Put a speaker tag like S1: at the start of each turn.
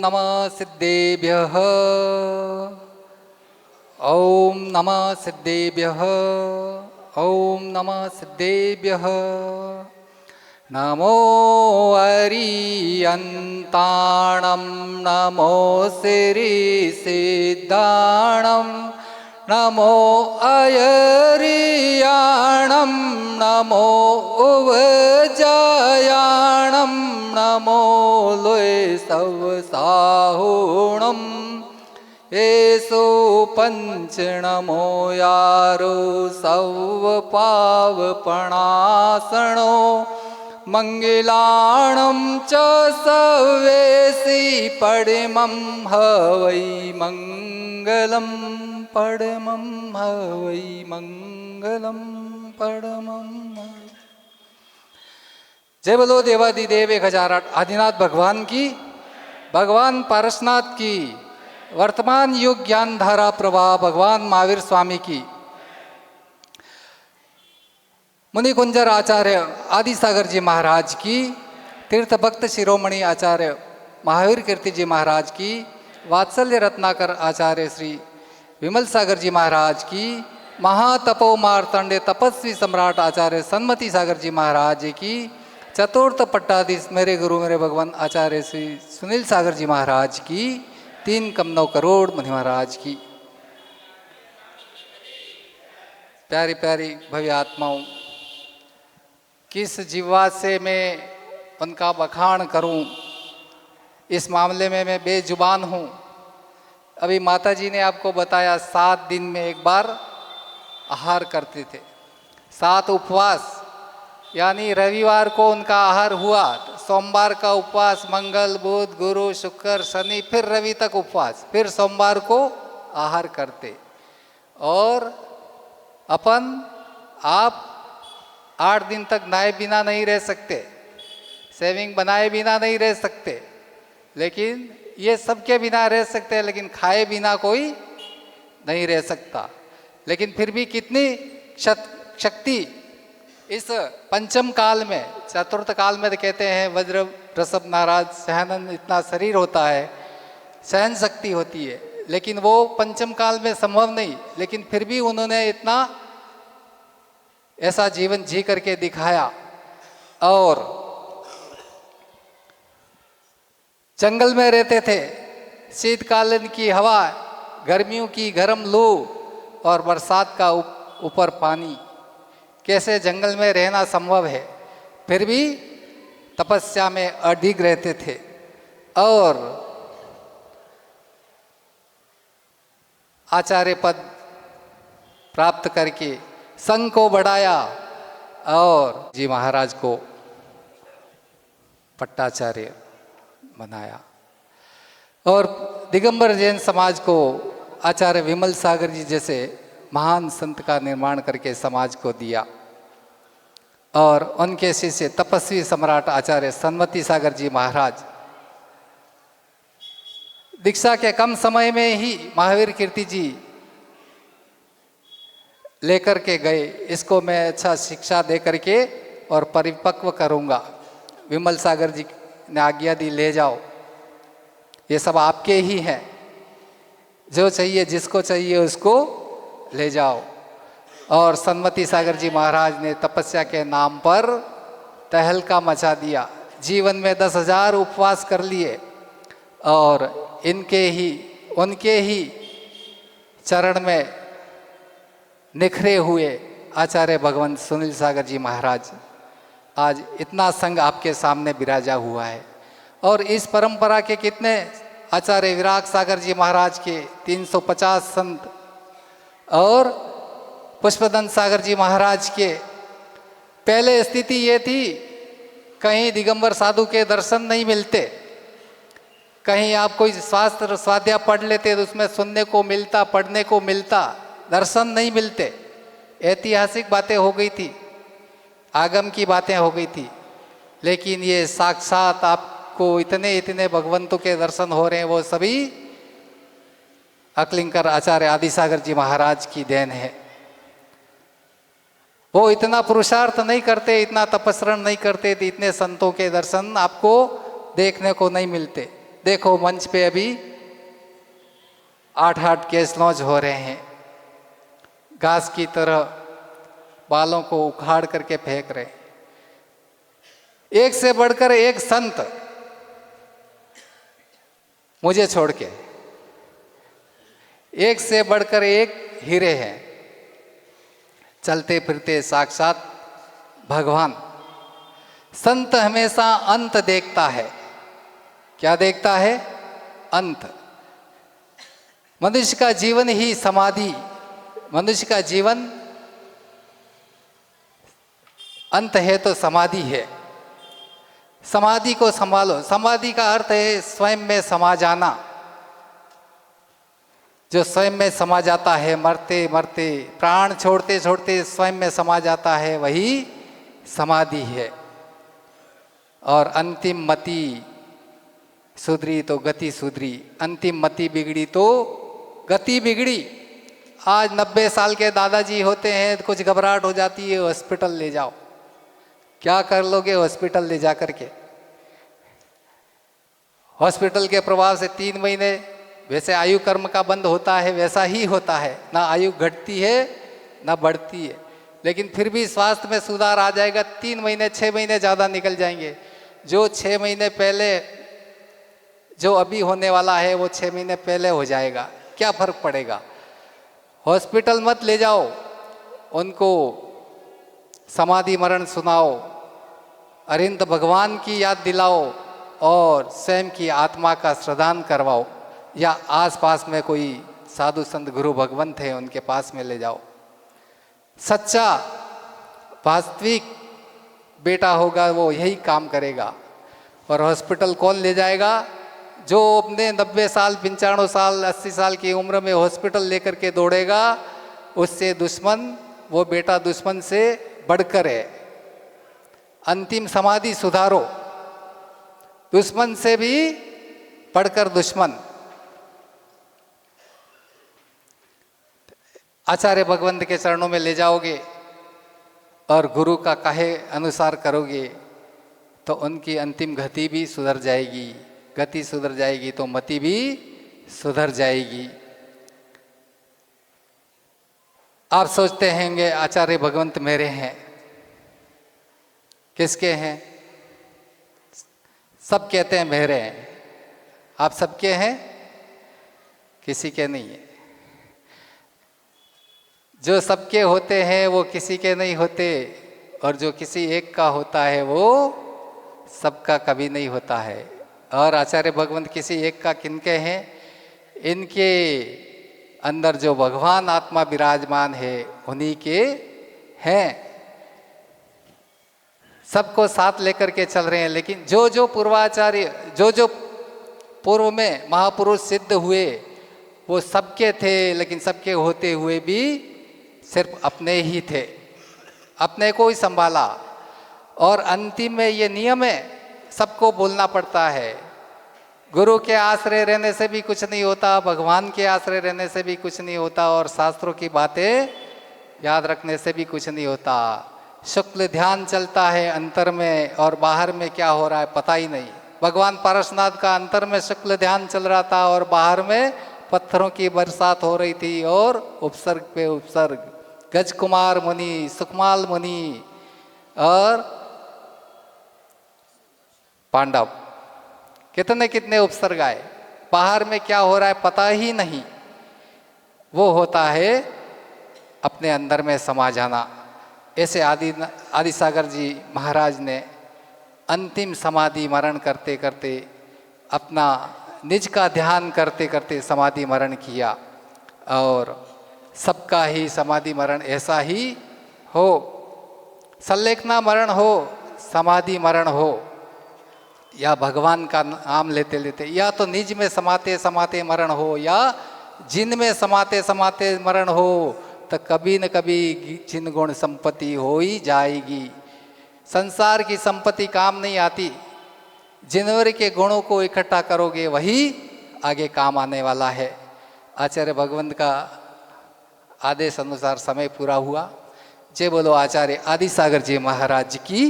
S1: नमः सिद्धेभ्यः। ॐ नमः सिद्धेभ्यः। ॐ नमः सिद्धेभ्यः। नमो अरियन्ताणं नमो सिरिसिद्धाणं नमो अयरियाणं नमो उवजायाणं नमो लोयसवसाहुणम् एसो पंच नमो यारो सव पावपणासणो मंगलाणं च सवेसि पडमं हवै मंगलम पडमं हवै मंगलम पडमं। जय बोलो देवादिदेव 1008 आदिनाथ भगवान की, भगवान पारसनाथ की, वर्तमान युग ज्ञान धारा प्रवाह भगवान महावीर स्वामी की, मुनि कुंजर आचार्य आदि सागर जी महाराज की, तीर्थ भक्त शिरोमणि आचार्य महावीर कीर्ति जी महाराज की, वात्सल्य रत्नाकर आचार्य श्री विमल सागर जी महाराज की, महातपो मार्तंडे तपस्वी सम्राट आचार्य सन्मति सागर जी महाराज की, चतुर्थ पट्टाधीश मेरे गुरु मेरे भगवान आचार्य श्री सुनील सागर जी महाराज की, 3 करोड़ मुनि महाराज की। प्यारी प्यारी भव्य आत्माओं, किस जीवा से मैं उनका बखान करूं, इस मामले में मैं बेजुबान हूं। अभी माता जी ने आपको बताया 7 दिन में एक बार आहार करते थे, 7 उपवास, यानी रविवार को उनका आहार हुआ, सोमवार का उपवास, मंगल बुध गुरु शुक्र शनि, फिर रवि तक उपवास, फिर सोमवार को आहार करते। और अपन आप 8 दिन तक नहाए बिना नहीं रह सकते, सेविंग बनाए बिना नहीं रह सकते, लेकिन ये सबके बिना रह सकते हैं, लेकिन खाए बिना कोई नहीं रह सकता। लेकिन फिर भी कितनी शक्ति इस पंचम काल में, चतुर्थ काल में तो कहते हैं वज्र प्रसव नाराज सहनन, इतना शरीर होता है, सहन शक्ति होती है, लेकिन वो पंचम काल में संभव नहीं। लेकिन फिर भी उन्होंने इतना ऐसा जीवन जी करके दिखाया। और जंगल में रहते थे, शीतकालीन की हवा, गर्मियों की गर्म लू और बरसात का ऊपर पानी, कैसे जंगल में रहना संभव है, फिर भी तपस्या में अडिग रहते थे और आचार्य पद प्राप्त करके संघ को बढ़ाया और जी महाराज को पट्टाचार्य बनाया। और दिगंबर जैन समाज को आचार्य विमल सागर जी जैसे महान संत का निर्माण करके समाज को दिया। और उनके शिष्य तपस्वी सम्राट आचार्य सन्मति सागर जी महाराज दीक्षा के कम समय में ही महावीर कीर्ति जी लेकर के गए, इसको मैं अच्छा शिक्षा दे करके और परिपक्व करूँगा। विमल सागर जी ने आज्ञा दी, ले जाओ, ये सब आपके ही हैं, जो चाहिए जिसको चाहिए उसको ले जाओ। और सन्मति सागर जी महाराज ने तपस्या के नाम पर तहलका मचा दिया, जीवन में 10,000 उपवास कर लिए और उनके ही चरण में निखरे हुए आचार्य भगवंत सुनील सागर जी महाराज आज इतना संघ आपके सामने विराजा हुआ है। और इस परंपरा के कितने आचार्य विराग सागर जी महाराज के 350 संत और पुष्पदंत सागर जी महाराज के। पहले स्थिति ये थी, कहीं दिगंबर साधु के दर्शन नहीं मिलते, कहीं आप कोई शास्त्र स्वाध्याय पढ़ लेते तो उसमें सुनने को मिलता, पढ़ने को मिलता, दर्शन नहीं मिलते। ऐतिहासिक बातें हो गई थी, आगम की बातें हो गई थी, लेकिन ये साक्षात आपको इतने इतने भगवंतों के दर्शन हो रहे हैं, वो सभी अकलिंकर आचार्य आदि सागर जी महाराज की देन है। वो इतना पुरुषार्थ नहीं करते, इतना तपस्रण नहीं करते, तो इतने संतों के दर्शन आपको देखने को नहीं मिलते। देखो मंच पे अभी 8-8 केस लॉन्च हो रहे हैं, घास की तरह बालों को उखाड़ करके फेंक रहे हैं। एक से बढ़कर एक संत मुझे छोड़ के, एक से बढ़कर एक हीरे हैं, चलते फिरते साक्षात भगवान। संत हमेशा अंत देखता है। क्या देखता है? अंत। मनुष्य का जीवन ही समाधि, मनुष्य का जीवन अंत है तो समाधि है। समाधि को संभालो। समाधि का अर्थ है स्वयं में समा जाना। जो स्वयं में समा जाता है, मरते मरते प्राण छोड़ते छोड़ते स्वयं में समा जाता है, वही समाधि है। और अंतिम मति सुधरी तो गति सुधरी, अंतिम मति बिगड़ी तो गति बिगड़ी। आज 90 साल के दादाजी होते हैं, कुछ घबराहट हो जाती है, हॉस्पिटल ले जाओ। क्या कर लोगे हॉस्पिटल ले जा करके? हॉस्पिटल के प्रभाव से 3 महीने, वैसे आयु कर्म का बंद होता है, वैसा ही होता है, ना आयु घटती है ना बढ़ती है, लेकिन फिर भी स्वास्थ्य में सुधार आ जाएगा। 3 महीने 6 महीने ज़्यादा निकल जाएंगे। जो 6 महीने पहले, जो अभी होने वाला है वो 6 महीने पहले हो जाएगा। क्या फर्क पड़ेगा? हॉस्पिटल मत ले जाओ, उनको समाधि मरण सुनाओ, अरिंद भगवान की याद दिलाओ और स्वयं की आत्मा का श्रद्धान करवाओ, या आसपास में कोई साधु संत गुरु भगवंत है उनके पास में ले जाओ। सच्चा वास्तविक बेटा होगा वो यही काम करेगा। और हॉस्पिटल कौन ले जाएगा? जो अपने 90 साल 95 साल 80 साल की उम्र में हॉस्पिटल लेकर के दौड़ेगा, उससे दुश्मन, वो बेटा दुश्मन से बढ़कर है। अंतिम समाधि सुधारो, दुश्मन से भी बढ़कर दुश्मन। आचार्य भगवंत के चरणों में ले जाओगे और गुरु का कहे अनुसार करोगे तो उनकी अंतिम गति भी सुधर जाएगी। गति सुधर जाएगी तो मति भी सुधर जाएगी। आप सोचते होंगे आचार्य भगवंत मेरे हैं। किसके हैं? सब कहते हैं मेरे हैं। आप सबके हैं? किसी के नहीं है। जो सबके होते हैं वो किसी के नहीं होते, और जो किसी एक का होता है वो सबका कभी नहीं होता है। और आचार्य भगवंत किसी एक का किनके हैं? इनके अंदर जो भगवान आत्मा विराजमान है उन्हीं के हैं। सबको साथ लेकर के चल रहे हैं। लेकिन जो जो पूर्वाचार्य, जो जो पूर्व में महापुरुष सिद्ध हुए वो सबके थे, लेकिन सबके होते हुए भी सिर्फ अपने ही थे, अपने को ही संभाला। और अंतिम में ये नियम है, सबको बोलना पड़ता है। गुरु के आश्रय रहने से भी कुछ नहीं होता, भगवान के आश्रय रहने से भी कुछ नहीं होता, और शास्त्रों की बातें याद रखने से भी कुछ नहीं होता। शुक्ल ध्यान चलता है अंतर में, और बाहर में क्या हो रहा है पता ही नहीं। भगवान पारसनाथ का अंतर में शुक्ल ध्यान चल रहा था और बाहर में पत्थरों की बरसात हो रही थी, और उपसर्ग पे उपसर्ग। गज कुमार मुनि, सुकमाल मुनि और पांडव, कितने कितने उपसर्ग आए। बाहर में क्या हो रहा है पता ही नहीं। वो होता है अपने अंदर में समा जाना। ऐसे आदि सागर जी महाराज ने अंतिम समाधि मरण करते करते, अपना निज का ध्यान करते करते समाधि मरण किया। और सबका ही समाधि मरण ऐसा ही हो, संलेखना मरण हो, समाधि मरण हो, या भगवान का नाम लेते लेते, या तो निज में समाते समाते मरण हो, या जिन में समाते समाते मरण हो, तो कभी न कभी जिन गुण संपत्ति हो ही जाएगी। संसार की संपत्ति काम नहीं आती। जिनवर के गुणों को इकट्ठा करोगे वही आगे काम आने वाला है। आचार्य भगवंत का आदेश अनुसार समय पूरा हुआ। जय बोलो आचार्य आदि सागर जी महाराज की।